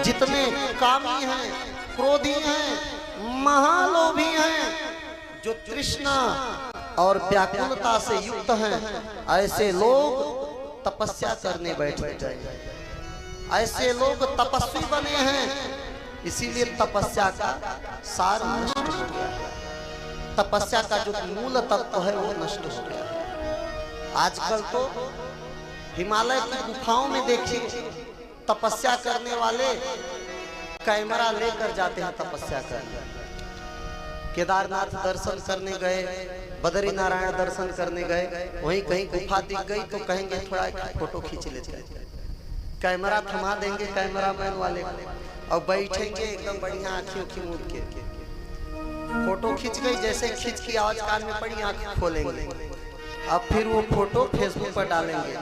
जितने कामी हैं, क्रोधी हैं, महालोभी हैं, जो तृष्णा और व्याकुलता से युक्त हैं, ऐसे लोग तपस्या करने बैठ जाएंगे। ऐसे लोग तपस्वी बने हैं, इसीलिए तपस्या का सार नष्ट हो गया है। तपस्या का जो मूल तत्व है वो नष्ट हो गया है। आजकल तो हिमालय की गुफाओं में देखिए, तपस्या करने वाले कैमरा लेकर जाते हैं तपस्या करने। केदारनाथ दर्शन करने गए, बद्री नारायण दर्शन करने गए, वहीं कहीं गुफा दिख गई तो कहेंगे थोड़ा फोटो खींच लेते हैं। कैमरा थमा देंगे कैमरामैन वाले और बैठेंगे एकदम बढ़िया आँखियों की मूंद के। फोटो खींच गई, जैसे खींच की आवाज कान में पड़ी, आँख खोलेंगे, अब फिर वो फोटो फेसबुक पर डालेंगे।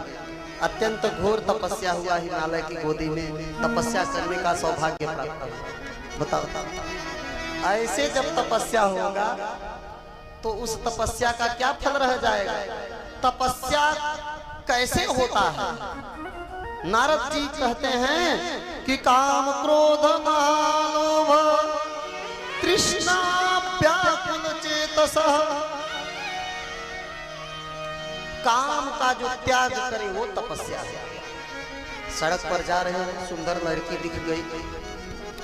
अत्यंत घोर तपस्या हुआ हिमालय की गोदी में, तपस्या करने का सौभाग्य प्राप्त हुआ। बताओ, ऐसे जब तपस्या होगा तो उस तपस्या का क्या फल रह जाएगा? तपस्या कैसे होता है? नारद जी कहते हैं कि काम क्रोध लोभ तृष्णा व्याकुल चेतसः, काम का जो त्याग करे वो तपस्या है। सड़क पर जा रहे हैं, सुंदर लड़की दिख गई,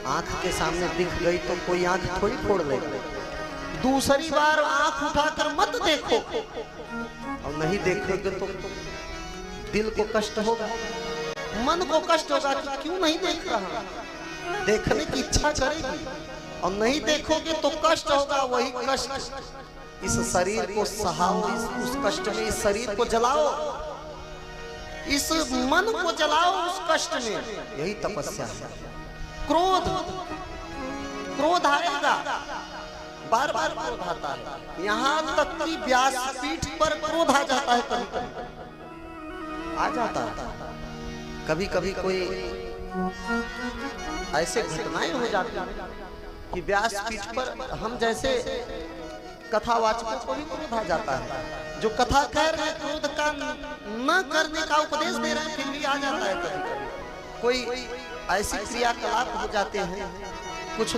आंख के सामने दिख गई तो कोई आंख थोड़ी फोड़ लेगा। दूसरी बार आंख उठाकर मत देखो, और नहीं देखोगे तो दिल को कष्ट होगा, मन को कष्ट होगा कि क्यों नहीं देख रहा। देखने की इच्छा करेगी और नहीं देखोगे तो कष्ट होगा। वही कष्ट इस शरीर को सहाओ, उस कष्ट में इस शरीर को जलाओ, इस मन को जलाओ उस कष्ट में। यही तपस्या है। क्रोध आएगा, बार बार क्रोध आता है, यहाँ तक कि व्यासपीठ पर क्रोध आ जाता है, कभी कभी आ जाता है। कभी कभी कोई ऐसे घटनाएं हो जाती हैं कि व्यासपीठ पर हम जैसे कथावाचकों को भी क्रोध आ जाता है। जो कथा कह रहे हैं, क्रोध का न करने का उपदेश दे रहे हैं, फिर भी आ जाता है। कभी कभी कोई ऐसी क्रियाकलाप हो जाते हैं, कुछ